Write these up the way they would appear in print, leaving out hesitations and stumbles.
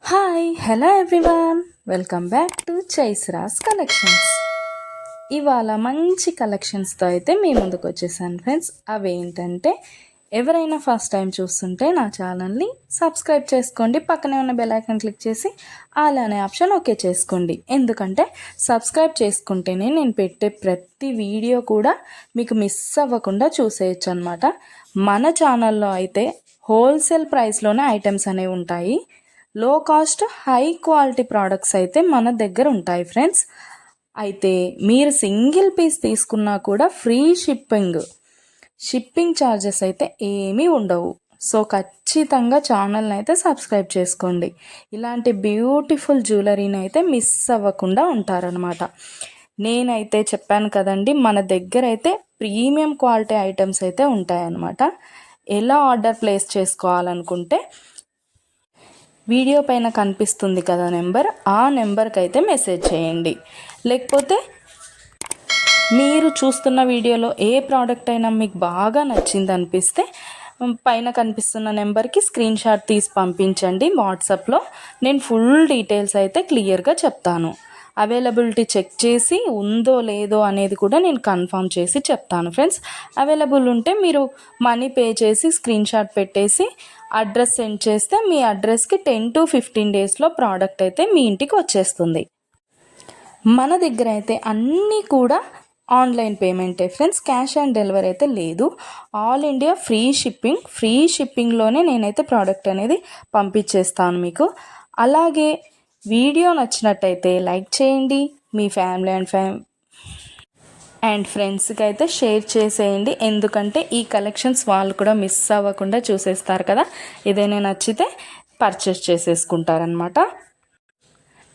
Hi hello everyone, welcome back to చైస్రాస్ collections. ఇవాళ మంచి కలెక్షన్స్తో అయితే మీ ముందుకు వచ్చేసాను ఫ్రెండ్స్. అవేంటంటే ఎవరైనా ఫస్ట్ టైం చూస్తుంటే నా ఛానల్ని సబ్స్క్రైబ్ చేసుకోండి, పక్కనే ఉన్న బెల్ ఐకాన్ క్లిక్ చేసి ఆల్ అనే ఆప్షన్ ఓకే చేసుకోండి. ఎందుకంటే సబ్స్క్రైబ్ చేసుకుంటేనే నేను పెట్టే ప్రతి వీడియో కూడా మీకు మిస్ అవ్వకుండా చూసేయచ్చు అనమాట. మన ఛానల్లో అయితే హోల్సేల్ ప్రైస్లోనే ఐటమ్స్ అనేవి ఉంటాయి. లో కాస్ట్ హై క్వాలిటీ ప్రోడక్ట్స్ అయితే మన దగ్గర ఉంటాయి ఫ్రెండ్స్. అయితే మీరు సింగిల్ పీస్ తీసుకున్నా కూడా ఫ్రీ షిప్పింగ్ ఛార్జెస్ అయితే ఏమీ ఉండవు. సో ఖచ్చితంగా ఛానల్ని అయితే సబ్స్క్రైబ్ చేసుకోండి. ఇలాంటి బ్యూటిఫుల్ జ్యువెలరీని అయితే మిస్ అవ్వకుండా ఉంటారనమాట. నేనైతే చెప్పాను కదండి, మన దగ్గర అయితే ప్రీమియం క్వాలిటీ ఐటమ్స్ అయితే ఉంటాయన్నమాట. ఎలా ఆర్డర్ ప్లేస్ చేసుకోవాలనుకుంటే వీడియో పైన కనిపిస్తుంది కదా నెంబర్, ఆ నెంబర్కి అయితే మెసేజ్ చేయండి. లేకపోతే మీరు చూస్తున్న వీడియోలో ఏ ప్రోడక్ట్ అయినా మీకు బాగా నచ్చింది అనిపిస్తే పైన కనిపిస్తున్న నెంబర్కి స్క్రీన్ షాట్ తీసి పంపించండి వాట్సాప్లో. నేను ఫుల్ డీటెయిల్స్ అయితే క్లియర్గా చెప్తాను. అవైలబిలిటీ చెక్ చేసి ఉందో లేదో అనేది కూడా నేను కన్ఫర్మ్ చేసి చెప్తాను ఫ్రెండ్స్. అవైలబుల్ ఉంటే మీరు మనీ పే చేసి స్క్రీన్ షాట్ పెట్టేసి అడ్రస్ సెండ్ చేస్తే మీ అడ్రస్కి 10 to 15 డేస్లో ప్రోడక్ట్ అయితే మీ ఇంటికి వచ్చేస్తుంది. మన దగ్గర అయితే అన్నీ కూడా ఆన్లైన్ పేమెంటే ఫ్రెండ్స్, క్యాష్ ఆన్ డెలివరీ అయితే లేదు. ఆల్ ఇండియా ఫ్రీ షిప్పింగ్లోనే నేనైతే ప్రోడక్ట్ అనేది పంపించేస్తాను మీకు. అలాగే వీడియో నచ్చినట్టయితే లైక్ చేయండి, మీ ఫ్యామిలీ అండ్ ఫ్రెండ్స్కి అయితే షేర్ చేసేయండి. ఎందుకంటే ఈ కలెక్షన్స్ వాళ్ళు కూడా మిస్ అవ్వకుండా చూసేస్తారు కదా, ఏదైనా నచ్చితే పర్చేస్ చేసేసుకుంటారనమాట.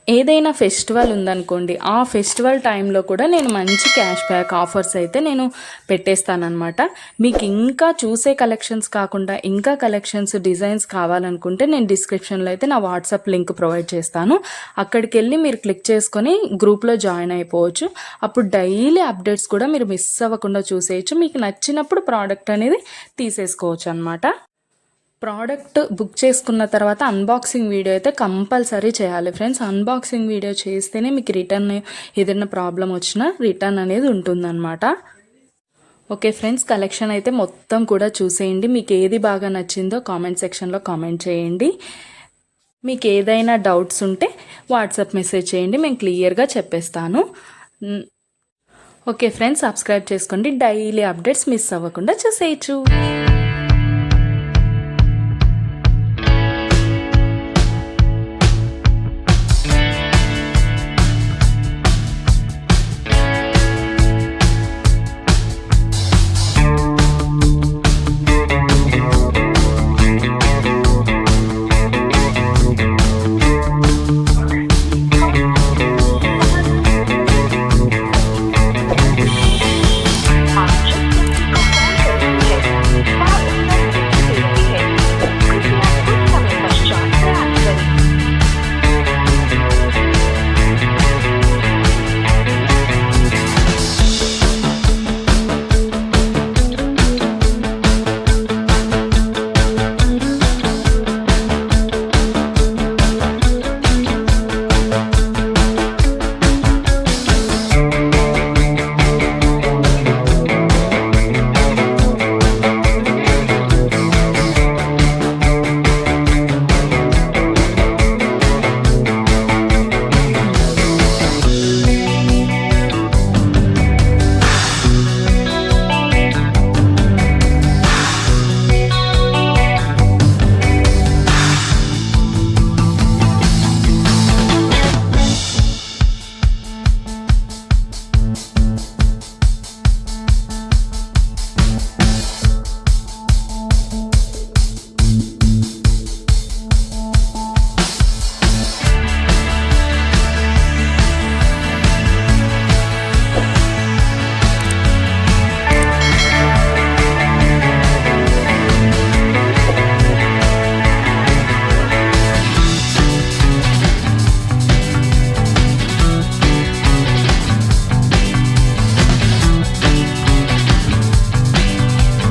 ఏదైనా ఫెస్టివల్ ఉందనుకోండి, ఆ ఫెస్టివల్ టైంలో కూడా నేను మంచి క్యాష్ బ్యాక్ ఆఫర్స్ అయితే నేను పెట్టేస్తానమాట. మీకు ఇంకా చూసే కలెక్షన్స్ కాకుండా ఇంకా కలెక్షన్స్ డిజైన్స్ కావాలనుకుంటే నేను డిస్క్రిప్షన్లో అయితే నా వాట్సాప్ లింక్ ప్రొవైడ్ చేస్తాను. అక్కడికి వెళ్ళి మీరు క్లిక్ చేసుకొని గ్రూప్లో జాయిన్ అయిపోవచ్చు. అప్పుడు డైలీ అప్డేట్స్ కూడా మీరు మిస్ అవ్వకుండా చూసేయచ్చు. మీకు నచ్చినప్పుడు ప్రోడక్ట్ అనేది తీసేసుకోవచ్చు అనమాట. ప్రోడక్ట్ బుక్ చేసుకున్న తర్వాత అన్బాక్సింగ్ వీడియో అయితే కంపల్సరీ చేయాలి ఫ్రెండ్స్. అన్బాక్సింగ్ వీడియో చేస్తేనే మీకు రిటర్న్ ఏదైనా ప్రాబ్లం వచ్చినా రిటర్న్ అనేది ఉంటుందన్నమాట. ఓకే ఫ్రెండ్స్, కలెక్షన్ అయితే మొత్తం కూడా చూసేయండి. మీకు ఏది బాగా నచ్చిందో కామెంట్ సెక్షన్లో కామెంట్ చేయండి. మీకు ఏదైనా డౌట్స్ ఉంటే వాట్సాప్ మెసేజ్ చేయండి, మేము క్లియర్గా చెప్పేస్తాను. ఓకే ఫ్రెండ్స్, సబ్స్క్రైబ్ చేసుకోండి, డైలీ అప్డేట్స్ మిస్ అవ్వకుండా చూసేయచ్చు.